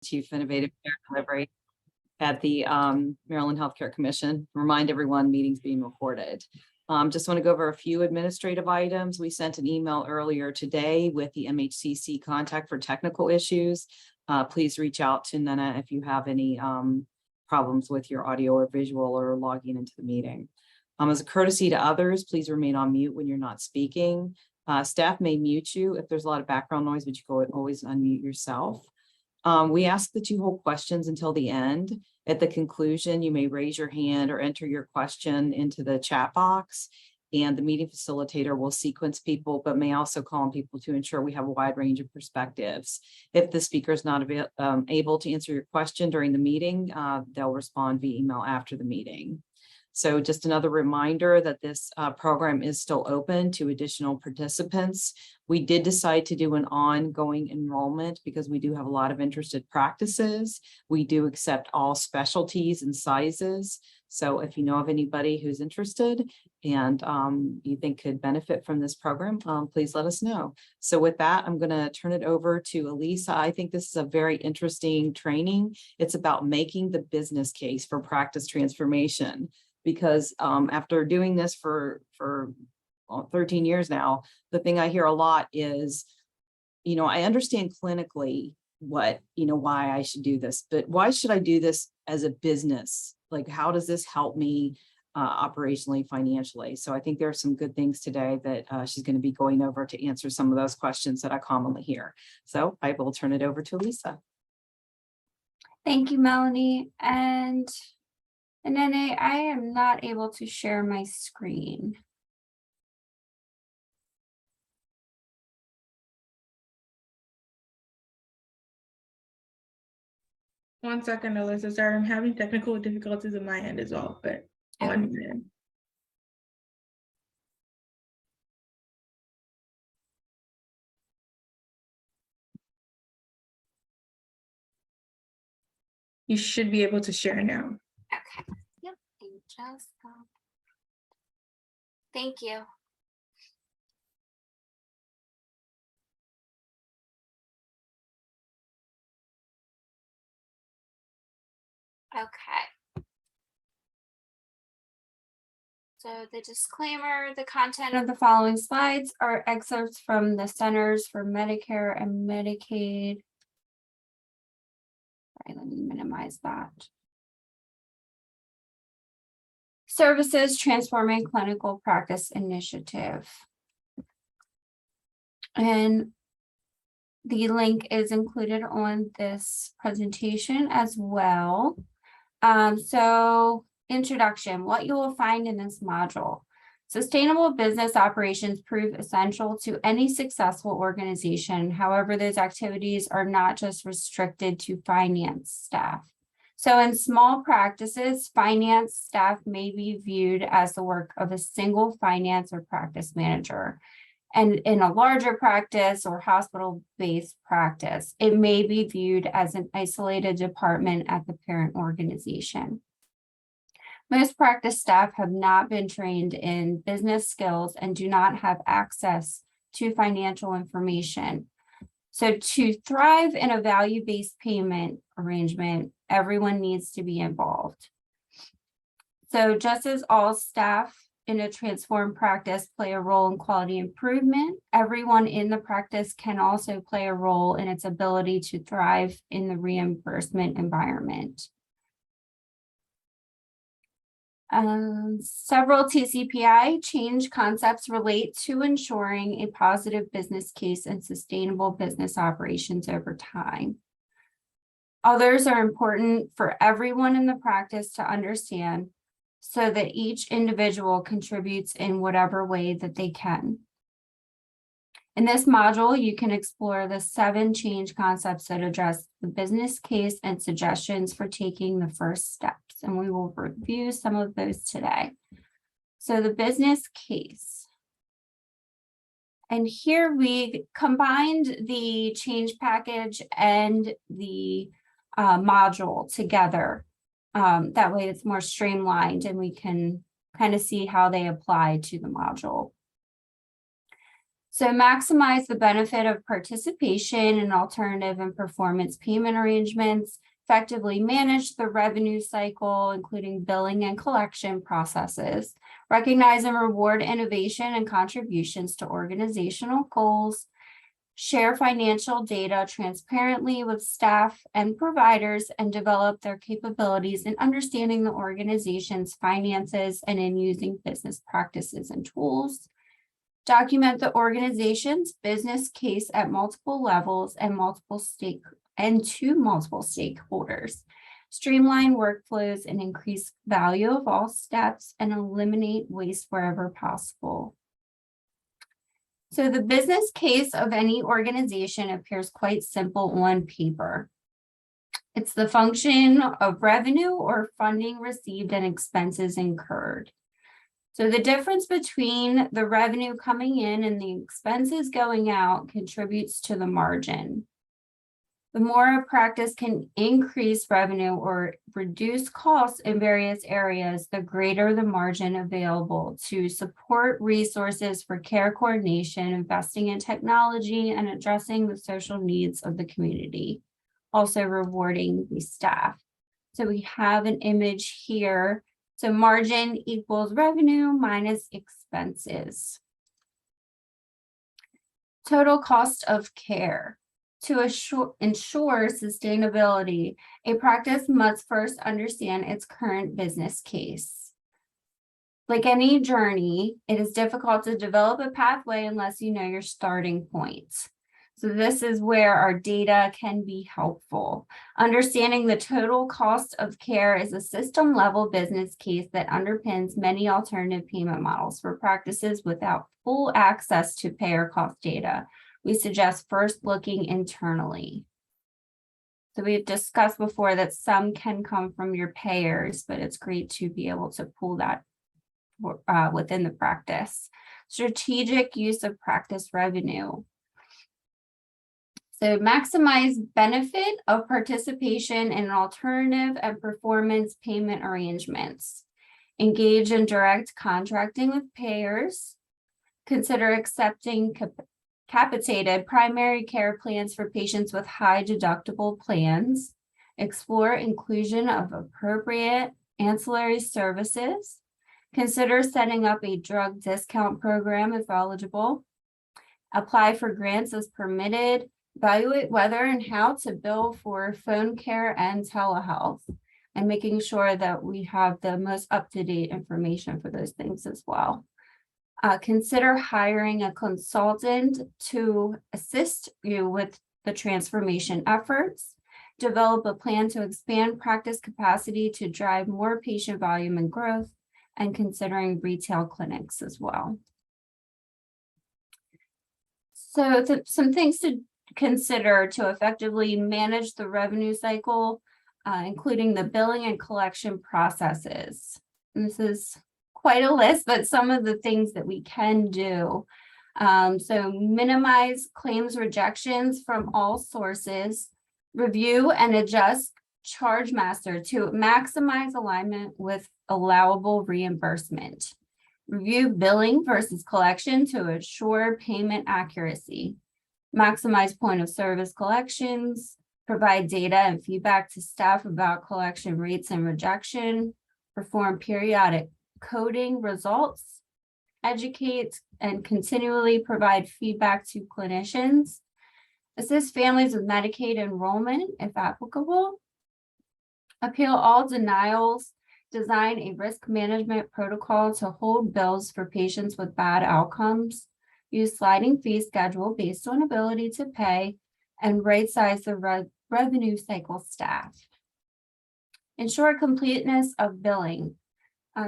Chief Innovative Care Delivery at the Maryland Healthcare Commission. Remind everyone, meetings being recorded. Just want to go over a few administrative items. We sent an email earlier today with the MHCC contact for technical issues. Please reach out to Nana if you have any problems with your audio or visual or logging into the meeting. As a courtesy to others, please remain on mute when you're not speaking. Staff may mute you if there's a lot of background noise, but you can always unmute yourself. We ask that you hold questions until the end. At the conclusion, you may raise your hand or enter your question into the chat box, and the meeting facilitator will sequence people, but may also call on people to ensure we have a wide range of perspectives. If the speaker is not able to answer your question during the meeting, they'll respond via email after the meeting. So just another reminder that this program is still open to additional participants. We did decide to do an ongoing enrollment because we do have a lot of interested practices. We do accept all specialties and sizes. So if you know of anybody who's interested and you think could benefit from this program, please let us know. So with that, I'm going to turn it over to Alyssa. I think this is a very interesting training. It's about making the business case for practice transformation. Because after doing this for 13 years now, the thing I hear a lot is, I understand clinically why I should do this, but why should I do this as a business? Like, how does this help me operationally, financially? So I think there are some good things today that she's going to be going over to answer some of those questions that I commonly hear. So I will turn it over to Alyssa. Thank you, Melanie. And Nene, I am not able to share my screen. One second, Alyssa. Sorry, I'm having technical difficulties on my end as well, but 1 minute. You should be able to share now. Okay. Yep. Thank you. Okay. So the disclaimer, the content of the following slides are excerpts from the Centers for Medicare and Medicaid. All right, let me minimize that. Services Transforming Clinical Practice Initiative. And the link is included on this presentation as well. So introduction, what you will find in this module. Sustainable business operations prove essential to any successful organization. However, those activities are not just restricted to finance staff. So in small practices, finance staff may be viewed as the work of a single finance or practice manager. And in a larger practice or hospital-based practice, it may be viewed as an isolated department at the parent organization. Most practice staff have not been trained in business skills and do not have access to financial information. So to thrive in a value-based payment arrangement, everyone needs to be involved. So just as all staff in a transformed practice play a role in quality improvement, everyone in the practice can also play a role in its ability to thrive in the reimbursement environment. Several TCPI change concepts relate to ensuring a positive business case and sustainable business operations over time. Others are important for everyone in the practice to understand so that each individual contributes in whatever way that they can. In this module, you can explore the 7 change concepts that address the business case and suggestions for taking the first steps, and we will review some of those today. So the business case. And here we combined the change package and the module together. That way it's more streamlined and we can kind of see how they apply to the module. So maximize the benefit of participation in alternative and performance payment arrangements, effectively manage the revenue cycle, including billing and collection processes, recognize and reward innovation and contributions to organizational goals, share financial data transparently with staff and providers, and develop their capabilities in understanding the organization's finances and in using business practices and tools. Document the organization's business case at multiple levels and to multiple stakeholders. Streamline workflows and increase value of all steps and eliminate waste wherever possible. So the business case of any organization appears quite simple on paper. It's the function of revenue or funding received and expenses incurred. So the difference between the revenue coming in and the expenses going out contributes to the margin. The more a practice can increase revenue or reduce costs in various areas, the greater the margin available to support resources for care coordination, investing in technology, and addressing the social needs of the community, also rewarding the staff. So we have an image here. So margin equals revenue minus expenses. Total cost of care. To ensure sustainability, a practice must first understand its current business case. Like any journey, it is difficult to develop a pathway unless you know your starting point. So this is where our data can be helpful. Understanding the total cost of care is a system-level business case that underpins many alternative payment models for practices without full access to payer cost data. We suggest first looking internally. So we've discussed before that some can come from your payers, but it's great to be able to pull that within the practice. Strategic use of practice revenue. So maximize benefit of participation in alternative and performance payment arrangements. Engage in direct contracting with payers. Consider accepting capitated primary care plans for patients with high deductible plans. Explore inclusion of appropriate ancillary services. Consider setting up a drug discount program if eligible. Apply for grants as permitted. Evaluate whether and how to bill for phone care and telehealth, and making sure that we have the most up-to-date information for those things as well. Consider hiring a consultant to assist you with the transformation efforts. Develop a plan to expand practice capacity to drive more patient volume and growth, and considering retail clinics as well. So some things to consider to effectively manage the revenue cycle, including the billing and collection processes. And this is quite a list, but some of the things that we can do. So minimize claims rejections from all sources, review and adjust ChargeMaster to maximize alignment with allowable reimbursement. Review billing versus collection to ensure payment accuracy. Maximize point of service collections, provide data and feedback to staff about collection rates and rejection, perform periodic coding results, educate and continually provide feedback to clinicians, assist families with Medicaid enrollment if applicable, appeal all denials, design a risk management protocol to hold bills for patients with bad outcomes, use sliding fee schedule based on ability to pay, and right-size the revenue cycle staff. Ensure completeness of billing,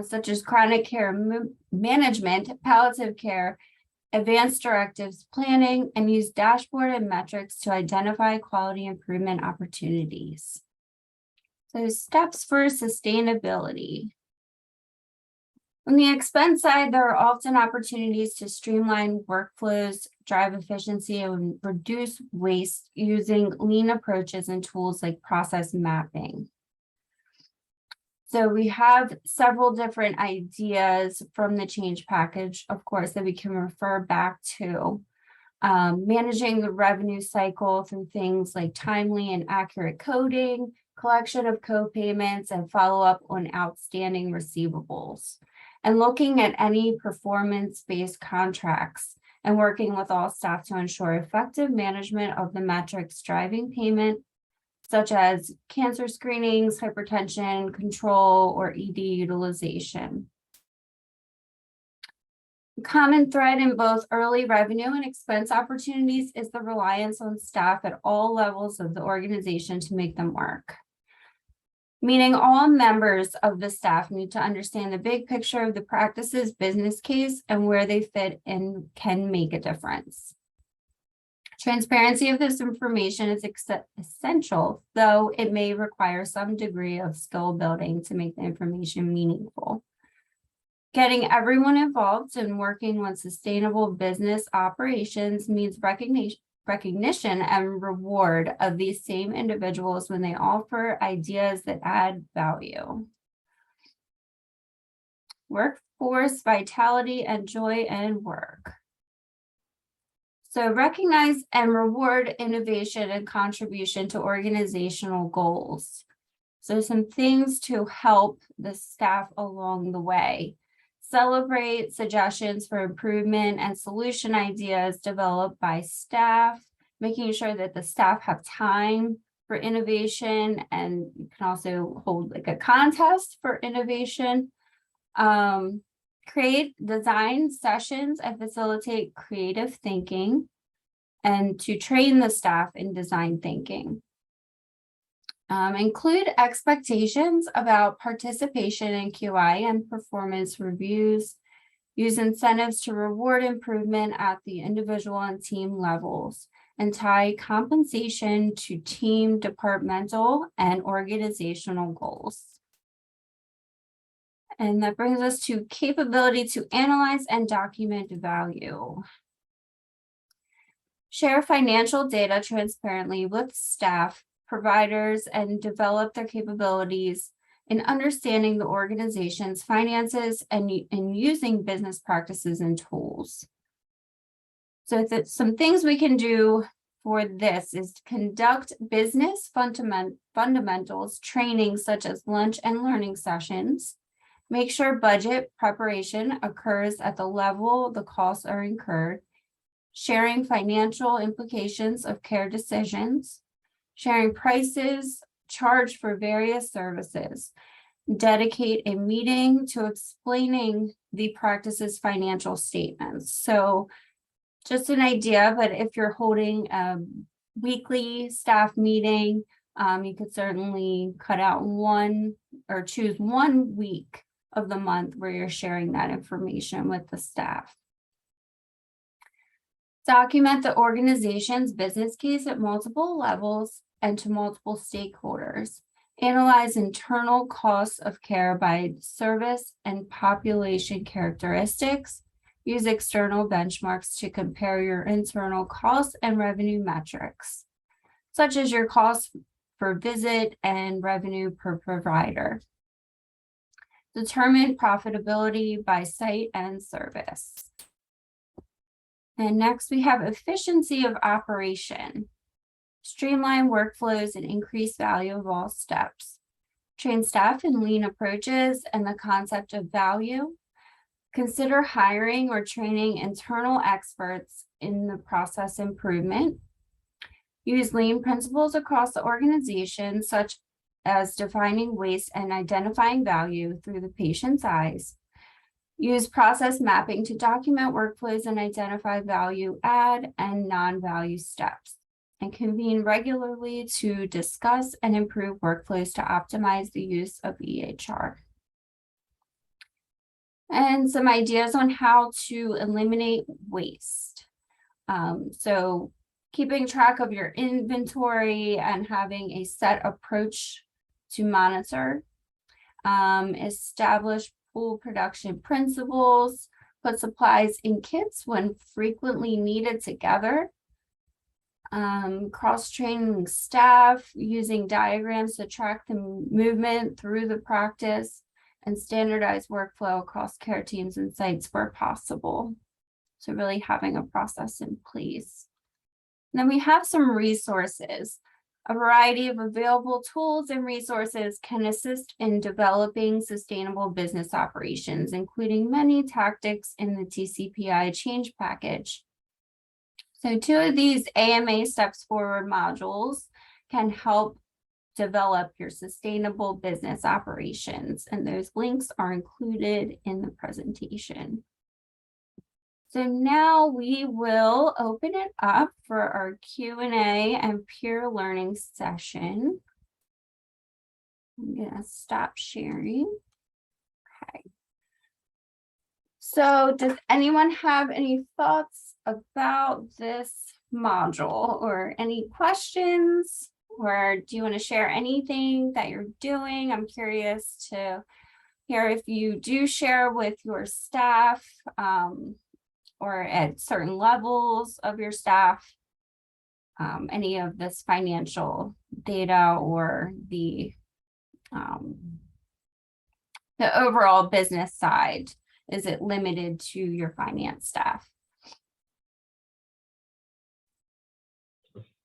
such as chronic care management, palliative care, advanced directives planning, and use dashboard and metrics to identify quality improvement opportunities. So steps for sustainability. On the expense side, there are often opportunities to streamline workflows, drive efficiency, and reduce waste using lean approaches and tools like process mapping. So we have several different ideas from the change package, of course, that we can refer back to. Managing the revenue cycle through things like timely and accurate coding, collection of co-payments, and follow-up on outstanding receivables. And looking at any performance-based contracts and working with all staff to ensure effective management of the metrics driving payment, such as cancer screenings, hypertension control, or ED utilization. A common thread in both early revenue and expense opportunities is the reliance on staff at all levels of the organization to make them work. Meaning all members of the staff need to understand the big picture of the practice's business case and where they fit and can make a difference. Transparency of this information is essential, though it may require some degree of skill building to make the information meaningful. Getting everyone involved in working on sustainable business operations means recognition and reward of these same individuals when they offer ideas that add value. Workforce vitality and joy in work. So recognize and reward innovation and contribution to organizational goals. So some things to help the staff along the way. Celebrate suggestions for improvement and solution ideas developed by staff, making sure that the staff have time for innovation, and you can also hold like a contest for innovation. Create design sessions and facilitate creative thinking, and to train the staff in design thinking. Include expectations about participation in QI and performance reviews. Use incentives to reward improvement at the individual and team levels, and tie compensation to team, departmental, and organizational goals. And that brings us to capability to analyze and document value. Share financial data transparently with staff, providers, and develop their capabilities in understanding the organization's finances and in using business practices and tools. So some things we can do for this is to conduct business fundamentals training, such as lunch and learning sessions. Make sure budget preparation occurs at the level the costs are incurred. Sharing financial implications of care decisions. Sharing prices charged for various services. Dedicate a meeting to explaining the practice's financial statements. So just an idea, but if you're holding a weekly staff meeting, you could certainly cut out one or choose 1 week of the month where you're sharing that information with the staff. Document the organization's business case at multiple levels and to multiple stakeholders. Analyze internal costs of care by service and population characteristics. Use external benchmarks to compare your internal costs and revenue metrics, such as your cost per visit and revenue per provider. Determine profitability by site and service. And next we have efficiency of operation. Streamline workflows and increase value of all steps. Train staff in lean approaches and the concept of value. Consider hiring or training internal experts in the process improvement. Use lean principles across the organization, such as defining waste and identifying value through the patient's eyes. Use process mapping to document workflows and identify value add and non-value steps. And convene regularly to discuss and improve workflows to optimize the use of EHR. And some ideas on how to eliminate waste. So keeping track of your inventory and having a set approach to monitor. Establish pool production principles. Put supplies in kits when frequently needed together. Cross-training staff, using diagrams to track the movement through the practice, and standardize workflow across care teams and sites where possible. So really having a process in place. And then we have some resources. A variety of available tools and resources can assist in developing sustainable business operations, including many tactics in the TCPI change package. So 2 of these AMA Steps Forward modules can help develop your sustainable business operations, and those links are included in the presentation. So now we will open it up for our Q&A and peer learning session. I'm gonna stop sharing. Okay. So does anyone have any thoughts about this module or any questions? Or do you want to share anything that you're doing? I'm curious to hear if you do share with your staff or at certain levels of your staff, any of this financial data or the overall business side. Is it limited to your finance staff?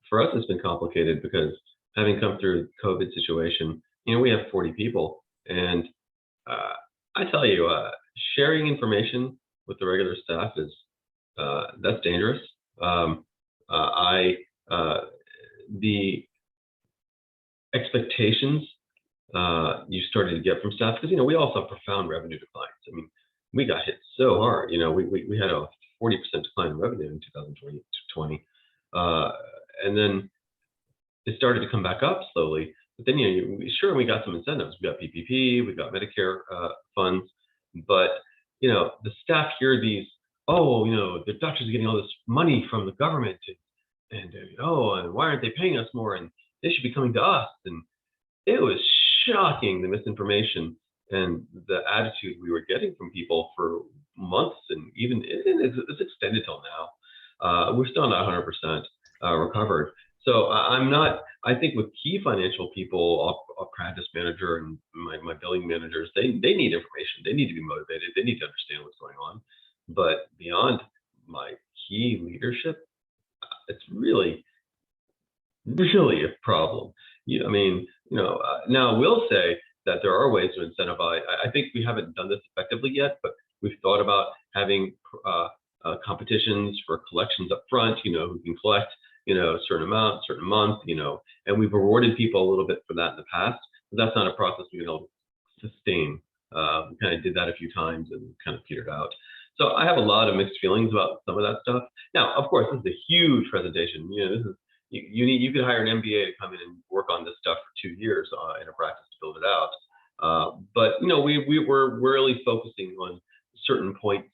For us, it's been complicated because having come through the COVID situation, we have 40 people, and I tell you, sharing information with the regular staff is that's dangerous. The expectations you started to get from staff, because we also have profound revenue declines. I mean, we got hit so hard. We had a 40% decline in revenue in 2020. And then it started to come back up slowly. But then, we got some incentives. We got PPP, we got Medicare funds, but the staff hear these, the doctors are getting all this money from the government, and why aren't they paying us more? And they should be coming to us. And it was shocking, the misinformation and the attitude we were getting from people for months, and even it's extended till now. We're still not 100% recovered. So I think with key financial people, a practice manager and my billing managers, they need information. They need to be motivated. They need to understand what's going on. But beyond my key leadership, it's really, really a problem. Now we'll say that there are ways to incentivize. I think we haven't done this effectively yet, but we've thought about having competitions for collections up front, who can collect a certain amount, certain month, and we've rewarded people a little bit for that in the past, but that's not a process we've been able to sustain. We kind of did that a few times and kind of petered out. So I have a lot of mixed feelings about some of that stuff. Now, of course, this is a huge presentation. This is you could hire an MBA to come in and work on this stuff for 2 years in a practice to build it out. But we're really focusing on certain points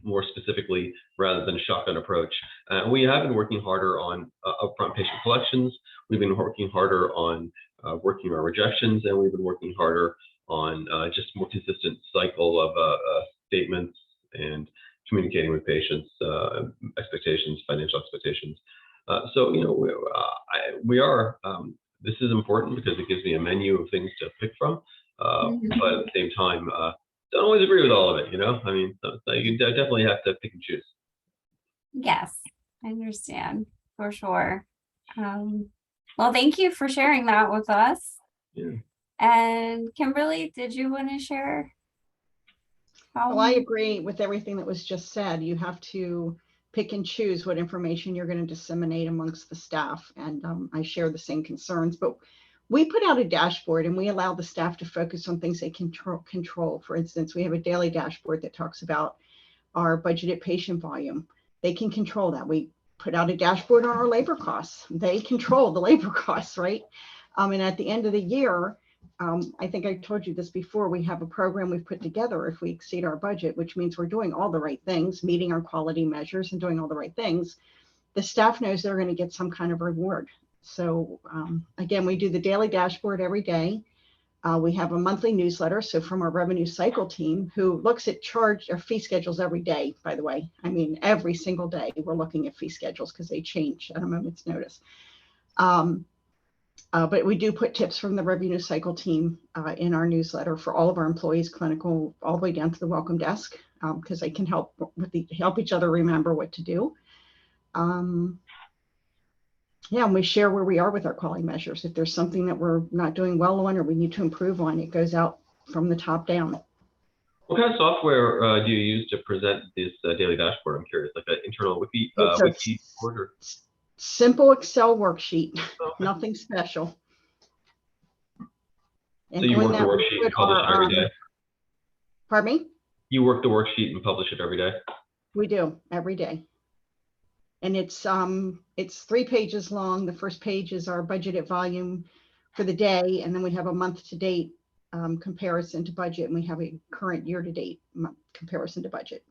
more specifically rather than a shotgun approach. We have been working harder on upfront patient collections. We've been working harder on working our rejections, and we've been working harder on just more consistent cycle of statements and communicating with patients, expectations, financial expectations. So we are. This is important because it gives me a menu of things to pick from, but at the same time, don't always agree with all of it. So you definitely have to pick and choose. Yes, I understand for sure. Well, thank you for sharing that with us. Yeah. And Kimberly, did you want to share? Well, I agree with everything that was just said. You have to pick and choose what information you're going to disseminate amongst the staff. And I share the same concerns, but we put out a dashboard and we allow the staff to focus on things they can control. For instance, we have a daily dashboard that talks about our budgeted patient volume. They can control that. We put out a dashboard on our labor costs. They control the labor costs, right? And at the end of the year, I think I told you this before, we have a program we've put together if we exceed our budget, which means we're doing all the right things, meeting our quality measures and doing all the right things. The staff knows they're going to get some kind of reward. So again, we do the daily dashboard every day. We have a monthly newsletter. So from our revenue cycle team, who looks at charge or fee schedules every day, by the way, I mean, every single day we're looking at fee schedules because they change at a moment's notice. But we do put tips from the revenue cycle team in our newsletter for all of our employees, clinical, all the way down to the welcome desk, because they can help help each other remember what to do. Yeah, and we share where we are with our quality measures. If there's something that we're not doing well on or we need to improve on, it goes out from the top down. What kind of software do you use to present this daily dashboard? I'm curious, like an internal wiki board or? Simple Excel worksheet, Okay. nothing special. So you work the worksheet and publish it every day? Pardon me? You work the worksheet and publish it every day? We do, every day. And it's 3 pages long. The first page is our budgeted volume for the day, and then we have a month to date comparison to budget, and we have a current year to date comparison to budget.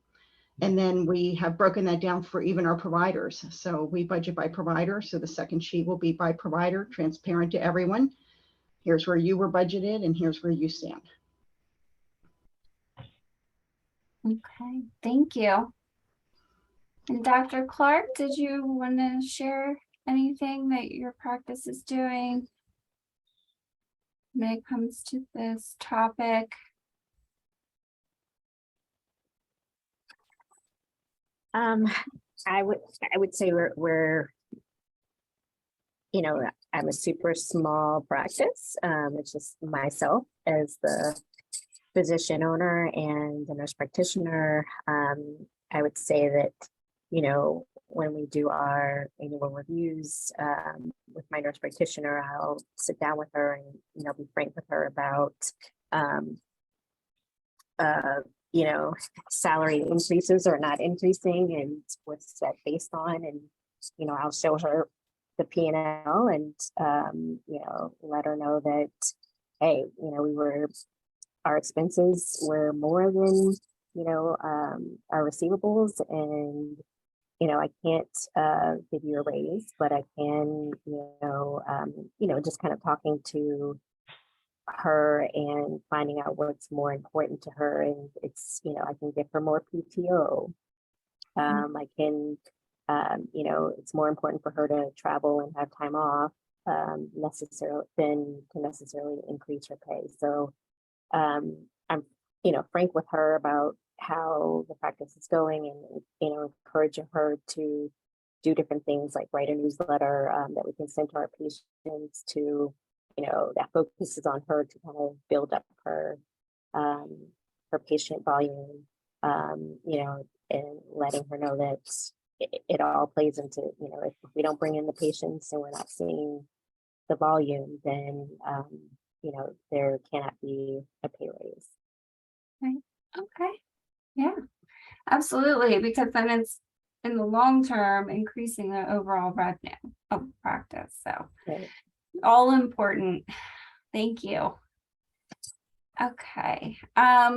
And then we have broken that down for even our providers. So we budget by provider. So the second sheet will be by provider, transparent to everyone. Here's where you were budgeted, and here's where you stand. Okay, thank you. And Dr. Clark, did you want to share anything that your practice is doing when it comes to this topic? I would say we're you know, I'm a super small practice. It's just myself as the physician owner and the nurse practitioner. I would say that, you know, when we do our annual reviews with my nurse practitioner, I'll sit down with her and, you know, be frank with her about, you know, salary increases or not increasing and what's that based on. And, you know, I'll show her the P&L and, you know, let her know that, hey, you know, our expenses were more than, you know, our receivables, and, you know, I can't give you a raise, but I can, you know, just kind of talking to her and finding out what's more important to her. And it's, you know, I can give her more PTO. I can, you know, it's more important for her to travel and have time off necessarily than to necessarily increase her pay. So I'm, you know, frank with her about how the practice is going, and, you know, encouraging her to do different things like write a newsletter that we can send to our patients to, you know, that focuses on her to kind of build up her patient volume, you know, and letting her know that it all plays into, you know, if we don't bring in the patients and we're not seeing the volume, then, you know, there cannot be a pay raise. Right. Okay. Yeah, absolutely. Because then it's in the long term increasing the overall revenue of practice. So Right. all important. Thank you. Okay. I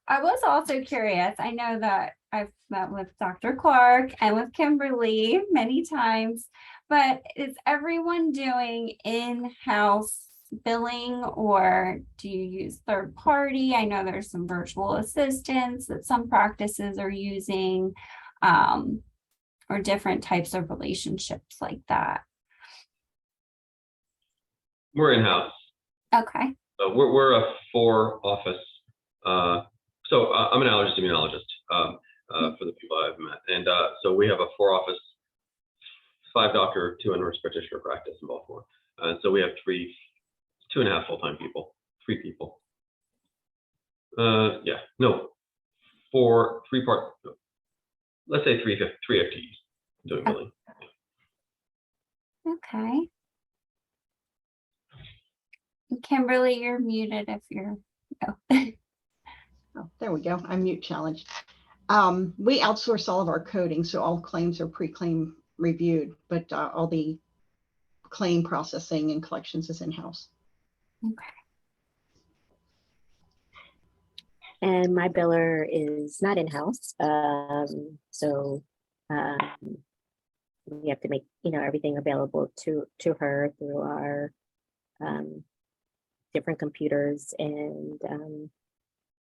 was also curious. I know that I've met with Dr. Clark and with Kimberly many times, but is everyone doing in-house billing, or do you use third party? I know there's some virtual assistants that some practices are using, or different types of relationships like that. We're in-house. Okay. We're a 4-office. So I'm an allergist immunologist for the people I've met, and so we have a 4-office, 5-doctor, 2 nurse practitioner practice in Baltimore, and so we have 2.5 full-time people, 3 people. Yeah, no, 3 part. No, let's say 3 FTEs doing billing. Okay. Kimberly, you're muted if you're. Oh, there we go. I'm mute challenged. We outsource all of our coding, so all claims are pre-claim reviewed, but all the claim processing and collections is in-house. Okay. And my biller is not in-house. So we have to make, you know, everything available to her through our different computers, and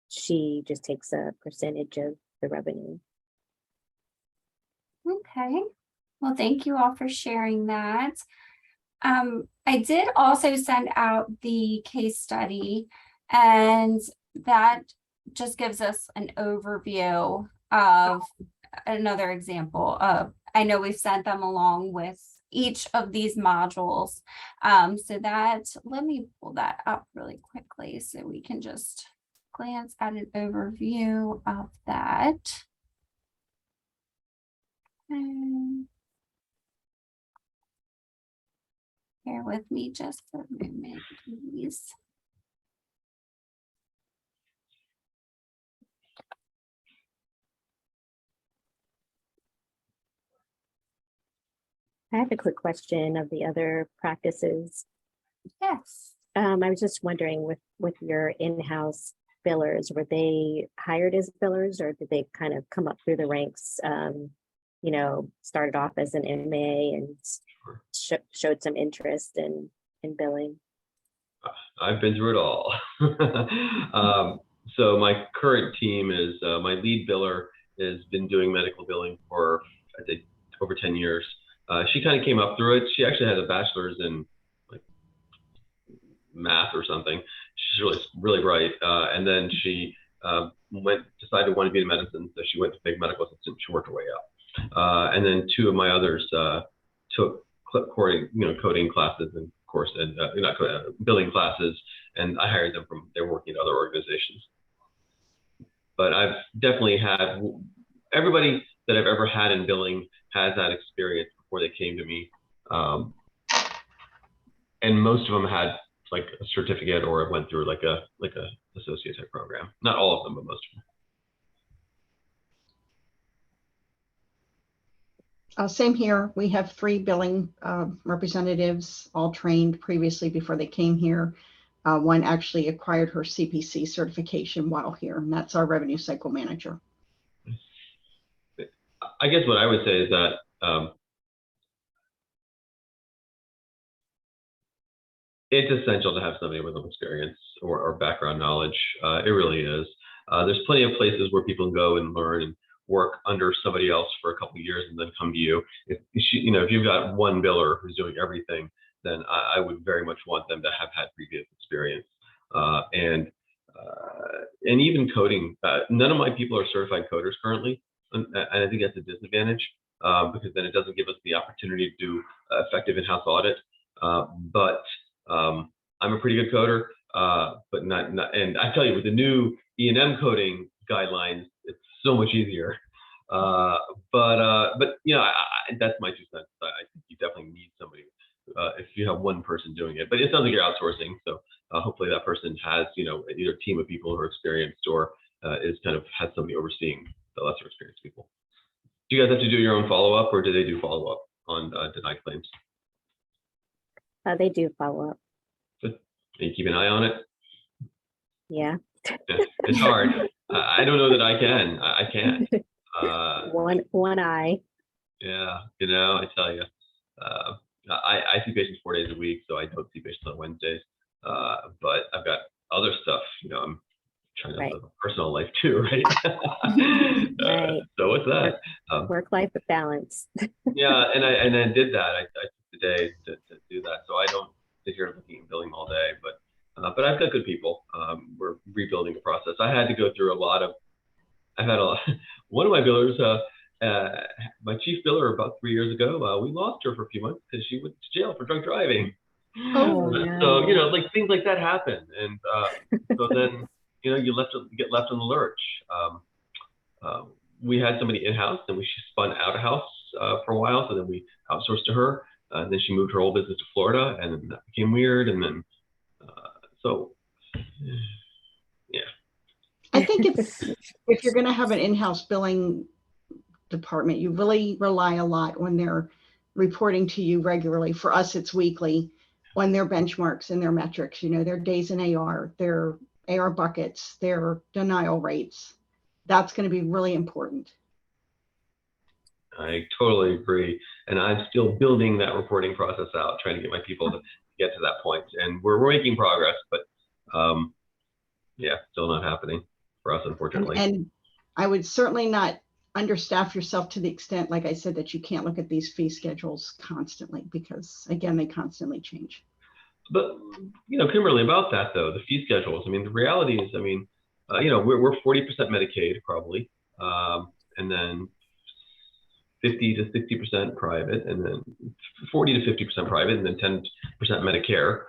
she just takes a percentage of the revenue. Okay. Well, thank you all for sharing that. I did also send out the case study, and that just gives us an overview of another example of, I know we've sent them along with each of these modules. So that, let me pull that up really quickly so we can just glance at an overview of that. Bear with me just a moment, please. I have a quick question of the other practices. Yes. I was just wondering with your in-house billers, were they hired as billers or did they kind of come up through the ranks? You know, started off as an MA and showed some interest in billing. I've been through it all. So my current team is my lead biller has been doing medical billing for, I think, over 10 years. She kind of came up through it. She actually had a bachelor's in like math or something. She's really bright. And then she decided to want to be in medicine. So she went to big medical assistant. She worked her way up. And then two of my others took coding classes and course and billing classes, and I hired them they were working at other organizations. But I've definitely had everybody that I've ever had in billing has that experience before they came to me, and most of them had like a certificate or went through like a associate type program. Not all of them, but most of them. Same here. We have 3 billing representatives, all trained previously before they came here. One actually acquired her CPC certification while here, and that's our revenue cycle manager. I guess what I would say is that it's essential to have somebody with some experience or background knowledge. It really is. There's plenty of places where people can go and learn and work under somebody else for a couple of years and then come to you. If you've got one biller who's doing everything, then I would very much want them to have had previous experience. And even coding, none of my people are certified coders currently. And I think that's a disadvantage because then it doesn't give us the opportunity to do effective in-house audit. But I'm a pretty good coder, but not, and I tell you, with the new E&M coding guidelines, it's so much easier. But you know, that's my 2 cents. I think you definitely need somebody if you have one person doing it. But it sounds like you're outsourcing, so hopefully that person has either a team of people who are experienced or is kind of has somebody overseeing the lesser experienced people. Do you guys have to do your own follow-up, or do they do follow-up on denied claims? They do follow up. Good. And you keep an eye on it? Yeah. It's hard. I don't know that I can. I can't. One eye. Yeah, I tell you, I see patients 4 days a week, so I don't see patients on Wednesdays. But I've got other stuff. I'm trying to live a personal life too, right? Right. So what's that? Work-life balance. Yeah, and I did that. I took the day to do that, so I don't sit here looking at billing all day. But I've got good people. We're rebuilding the process. I had to go through one of my billers, my chief biller about 3 years ago, we lost her for a few months because she went to jail for drunk driving. Oh, So, no. like things like that happen. And so then, you get left on the lurch. We had somebody in-house and she spun out of house for a while. So then we outsourced to her. And then she moved her whole business to Florida, and then that became weird. And then, so, yeah. I think if you're going to have an in-house billing department, you really rely a lot when they're reporting to you regularly. For us, it's weekly, on their benchmarks and their metrics, their days in AR, their AR buckets, their denial rates. That's going to be really important. I totally agree. And I'm still building that reporting process out, trying to get my people to get to that point. And we're making progress, but yeah, still not happening for us, unfortunately. And I would certainly not understaff yourself to the extent, like I said, that you can't look at these fee schedules constantly because again, they constantly change. But, Kimberly, about that though, the fee schedules, I mean, the reality is, we're 40% Medicaid probably, and then 50 to 60% private, and then 40 to 50% private, and then 10% Medicare.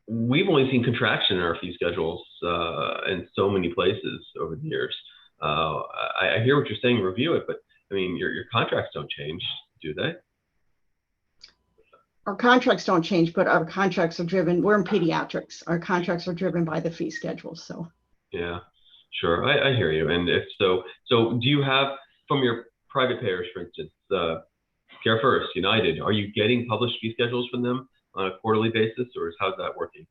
We've only seen contraction in our fee schedules in so many places over the years. I hear what you're saying, review it, but I mean, your contracts don't change, do they? Our contracts don't change, but our contracts are driven, we're in pediatrics. Our contracts are driven by the fee schedule, so. Yeah, sure, I hear you. And if so do you have, from your private payers, for instance, Care First, United, are you getting published fee schedules from them on a quarterly basis, or how's that working?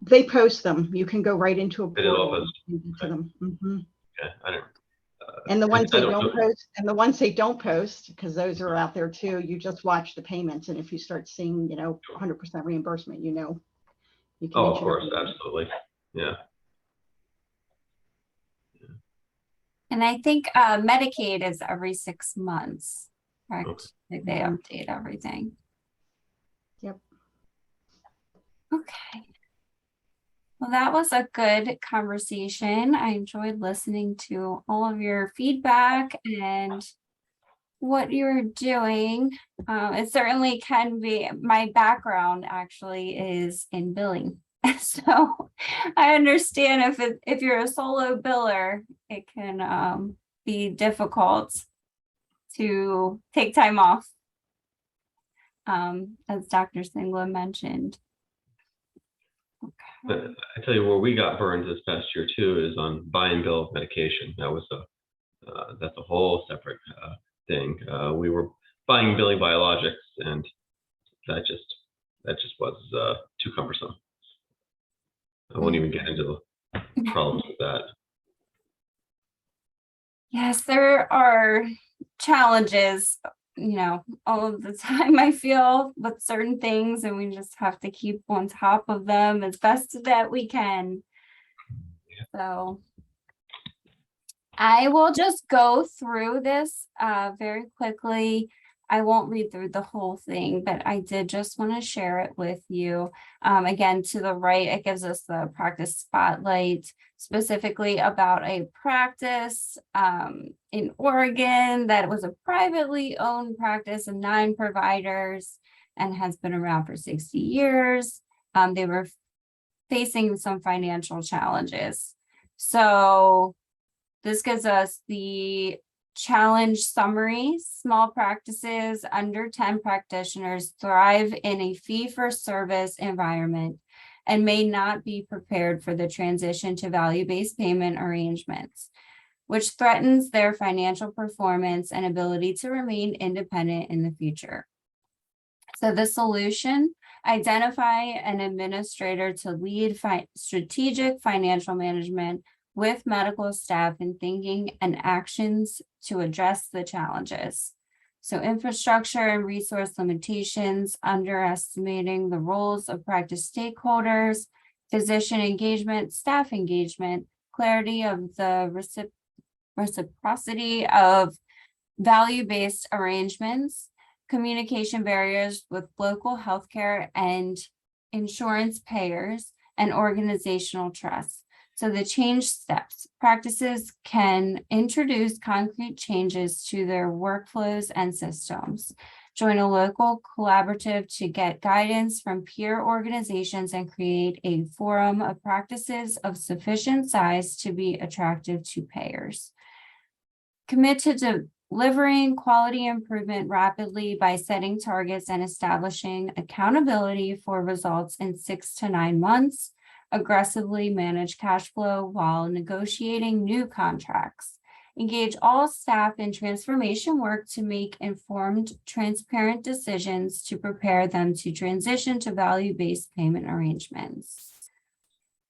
They post them. You can go right into a They all portal post. and get to them. Mhm. Okay, I don't. And the ones I they don't don't know. post, and the ones they don't post, because those are out there too, you just watch the payments. And if you start seeing, 100% reimbursement, you can. Oh, of inch it course, up. absolutely. Yeah. And I think Medicaid is every 6 months, correct? Okay. Like they update everything. Yep. Okay. Well, that was a good conversation. I enjoyed listening to all of your feedback and what you're doing. It certainly can be, my background actually is in billing. So I understand if you're a solo biller, it can be difficult to take time off, as Dr. Singla mentioned. But I tell you where we got burned this past year too is on buy and bill of medication. That's a whole separate thing. We were buying and billing biologics, and that just was too cumbersome. I won't even get into the problems with that. Yes, there are challenges, all of the time, I feel, with certain things, and we just have to keep on top of them as best that we can. So I will just go through this very quickly. I won't read through the whole thing, but I did just want to share it with you. Again, to the right, it gives us the practice spotlight, specifically about a practice in Oregon that was a privately owned practice of 9 providers and has been around for 60 years. They were facing some financial challenges. So this gives us the challenge summary. Small practices under 10 practitioners thrive in a fee-for-service environment and may not be prepared for the transition to value-based payment arrangements, which threatens their financial performance and ability to remain independent in the future. So the solution: identify an administrator to lead strategic financial management with medical staff in thinking and actions to address the challenges. So infrastructure and resource limitations, underestimating the roles of practice stakeholders, physician engagement, staff engagement, clarity of the reciprocity of value-based arrangements, communication barriers with local healthcare and insurance payers, and organizational trust. So the change steps: practices can introduce concrete changes to their workflows and systems. Join a local collaborative to get guidance from peer organizations and create a forum of practices of sufficient size to be attractive to payers. Commit to delivering quality improvement rapidly by setting targets and establishing accountability for results in 6 to 9 months. Aggressively manage cash flow while negotiating new contracts. Engage all staff in transformation work to make informed, transparent decisions to prepare them to transition to value-based payment arrangements.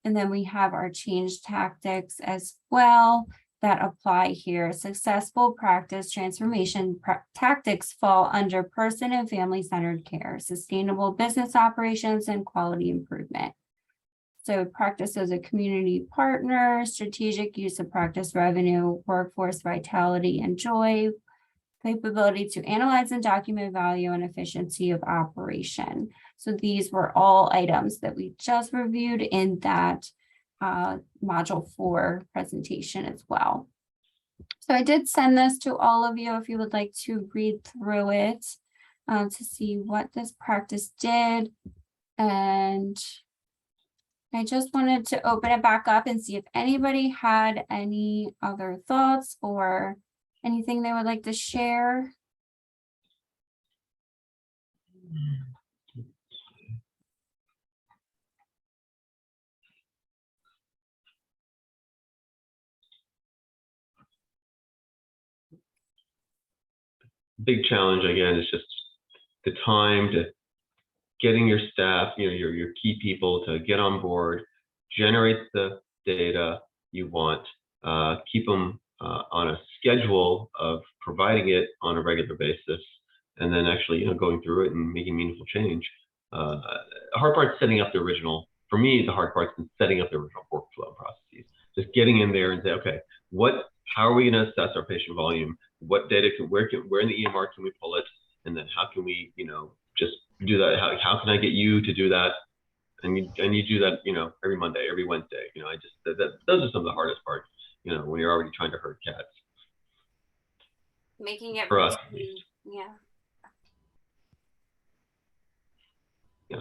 And then we have our change tactics as well that apply here. Successful practice transformation tactics fall under person and family-centered care, sustainable business operations, and quality improvement. So practice as a community partner, strategic use of practice revenue, workforce vitality and joy, capability to analyze and document value and efficiency of operation. So these were all items that we just reviewed in that module 4 presentation as well. So I did send this to all of you if you would like to read through it to see what this practice did. And I just wanted to open it back up and see if anybody had any other thoughts or anything they would like to share. Big challenge again is just the time to getting your staff, your key people to get on board, generate the data you want, keep them on a schedule of providing it on a regular basis, and then actually going through it and making meaningful change. The hard part is setting up the original. For me, the hard part is setting up the original workflow processes. Just getting in there and say, okay, how are we going to assess our patient volume? What data where in the EMR can we pull it? And then how can we, just do that? How can I get you to do that? And you do that, every Monday, every Wednesday. Those are some of the hardest parts, when you're already trying to herd cats. Making it for us. Yeah.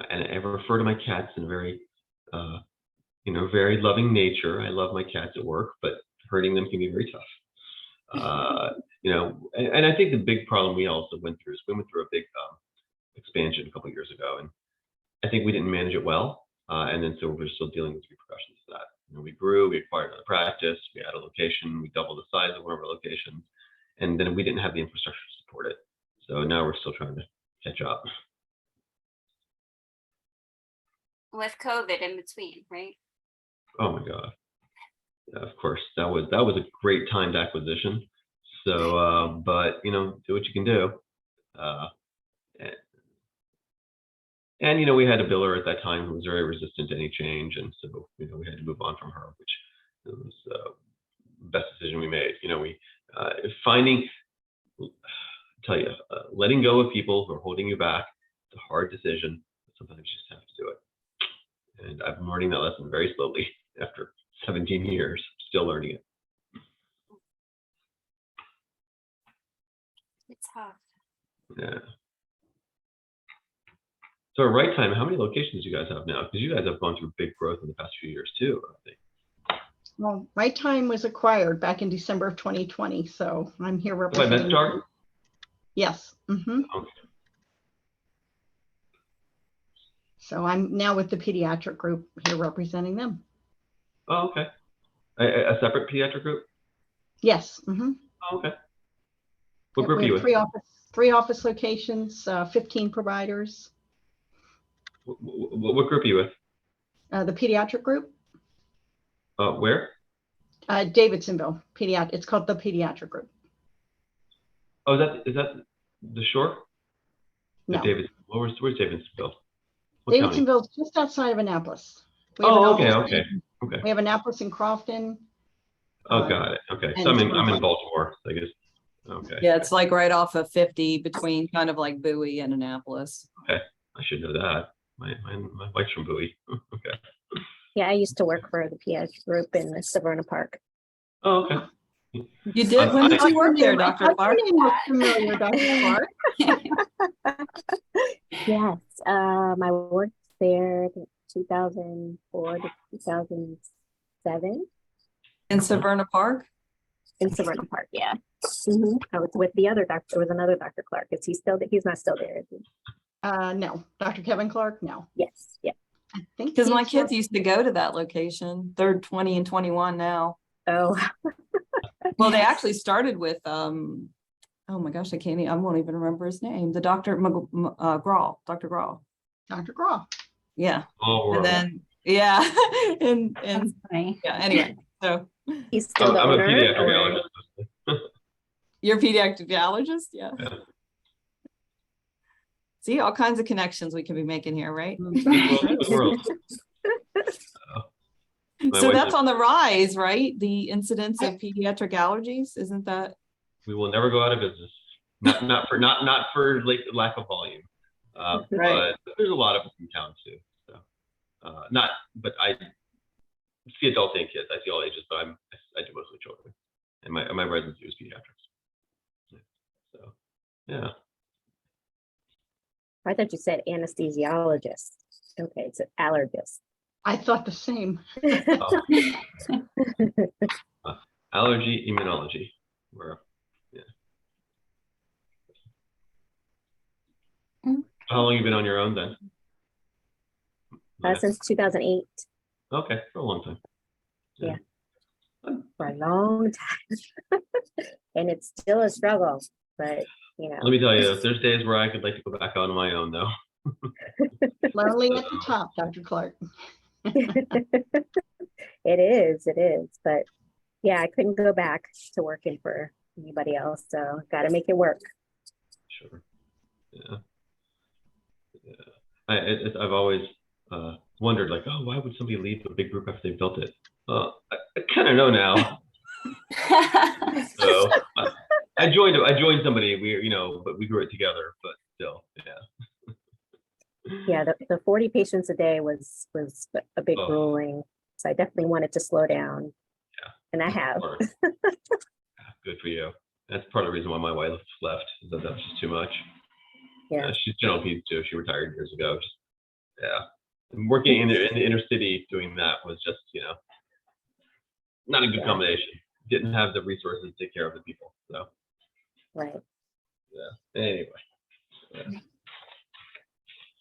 And I refer to my cats in a very, very loving nature. I love my cats at work, but herding them can be very tough. And I think the big problem we also went through is we went through a big expansion a couple of years ago, and I think we didn't manage it well. And then so we're still dealing with repercussions of that. We grew, we acquired another practice, we had a location, we doubled the size of one of our locations, and then we didn't have the infrastructure to support it. So now we're still trying to catch up. With COVID in between, right? Oh my God. Yeah, of course, that was a great timed acquisition. So, but do what you can do. And we had a biller at that time who was very resistant to any change, and so we had to move on from her, which was the best decision we made. Letting go of people who are holding you back, it's a hard decision, but sometimes you just have to do it. And I've been learning that lesson very slowly after 17 years, still learning it. It's tough. Yeah. So at Right Time, how many locations do you guys have now? Because you guys have gone through big growth in the past few years too, I think. Well, Right Time was acquired back in December of 2020, so I'm here By representing. MedStar? Yes. Mm-hmm. Okay. So I'm now with the pediatric group here representing them. Oh, okay. A separate pediatric group? Yes. Mm-hmm. Oh, okay. What group are We you have with? three office locations, 15 providers. What group are you with? The pediatric group, Where? Davidsonville, it's called the pediatric group. Oh, is that the shore? No, Where's Davidsonville? What county? Davidsonville is just outside of Annapolis. Oh, okay. We have Annapolis and Crofton. Oh, got it. Okay, so I'm in Baltimore, I guess. Okay. Yeah, it's like right off of 50 between kind of like Bowie and Annapolis. Okay, I should know that. My wife's from Bowie. Okay. Yeah, I used to work for the pediatric group in the Severna Park. Oh, okay. You did? When did you work there, Dr. Clark? Your name looks familiar, Dr. Clark. Yes, I worked there I think 2004 to 2007 In Severna Park? in Severna Park. Yeah, I was with the other doctor. There was another Dr. Clark. Is he still? He's not still there, is he? No, Dr. Kevin Clark, no. Yes, yeah. I think Because my he's kids used to go to that location. They're 20 and 21 now. Oh, Well, they actually started with, oh my gosh, I won't even remember his name. The Dr. Grawl, Dr. Grawl. Dr. Graw. Yeah. Oh, And then, yeah. and That's funny. yeah, anyway, so he's still the I'm a owner, pediatric or- allergist. you're a pediatric allergist? Yeah. Yeah. See, all kinds of connections we can be making here, right? Good world. My So wife that's said, on the rise, right? The incidence of pediatric allergies, isn't that? we will never go out of business. Not for like lack of volume. Right. But there's a lot of us in town too. So but I see adults and kids. I see all ages, but I do mostly children. And my residency is pediatrics. So yeah. I thought you said anesthesiologist. Okay, it's an allergist. I thought the same. Allergy immunology. Yeah. How long have you been on your own then? Since 2008, Okay, for a long time. Yeah. for a long time. And it's still a struggle, but Let me tell you, there's days where I could like to go back out on my own though. Lonely at the top, Dr. Clark. it is. But yeah, I couldn't go back to working for anybody else. So got to make it work. Sure. Yeah. I've always wondered, like, oh, why would somebody leave a big group after they built it? I kind of know now. So I joined somebody. But we grew it together. But still, yeah. Yeah, the 40 patients a day was a big Oh. grueling. So I definitely wanted to slow down. Yeah. And I have. Good for you. That's part of the reason why my wife left. Is that's just too much. Yeah. She's general peds too. She retired years ago. And working in the inner city doing that was just, not a good combination. Didn't have the resources to take care of the people. So. Right. Yeah. Anyway. Yeah.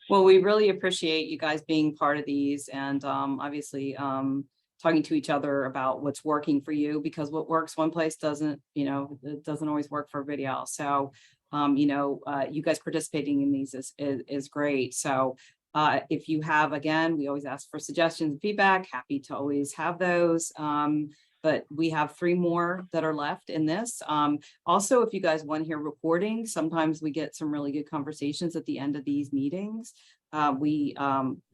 Well, we really appreciate you guys being part of these and obviously talking to each other about what's working for you, because what works one place doesn't, it doesn't always work for everybody else. So, you guys participating in these is great. So if you have, again, we always ask for suggestions and feedback, happy to always have those. But we have 3 more that are left in this. Also, if you guys want to hear recording, sometimes we get some really good conversations at the end of these meetings. We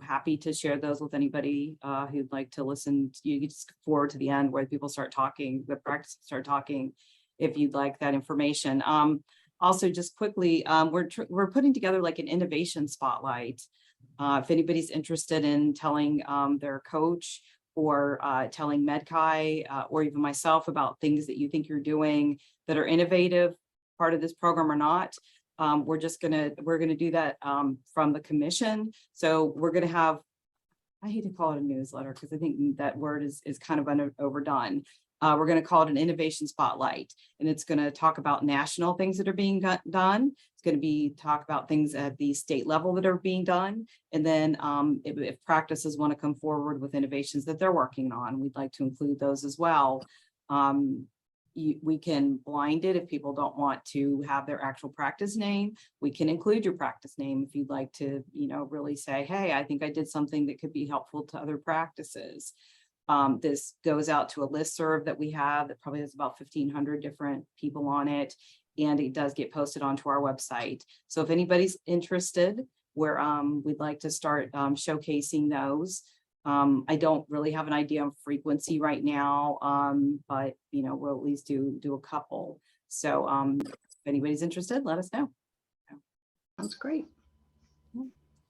happy to share those with anybody who'd like to listen. You can just forward to the end where people start talking, the practice start talking, if you'd like that information. Also, just quickly, we're putting together like an innovation spotlight. If anybody's interested in telling their coach or telling MedChi or even myself about things that you think you're doing that are innovative, part of this program or not, we're gonna do that from the commission. So we're gonna have, I hate to call it a newsletter because I think that word is kind of overdone. We're going to call it an innovation spotlight, and it's going to talk about national things that are being done. It's going to talk about things at the state level that are being done. And then if practices want to come forward with innovations that they're working on, we'd like to include those as well. We can blind it if people don't want to have their actual practice name. We can include your practice name if you'd like to, really say, hey, I think I did something that could be helpful to other practices. This goes out to a listserv that we have that probably has about 1,500 different people on it, and it does get posted onto our website. So if anybody's interested, we'd like to start showcasing those. I don't really have an idea of frequency right now, but we'll at least do a couple. So if anybody's interested, let us know. Sounds great.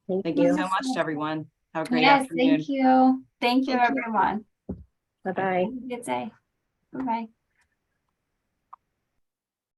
Thank you so much to everyone. Have a great Yes, afternoon. thank you. Thank you, Thank you. everyone. Bye-bye. Have a good day. Bye-bye.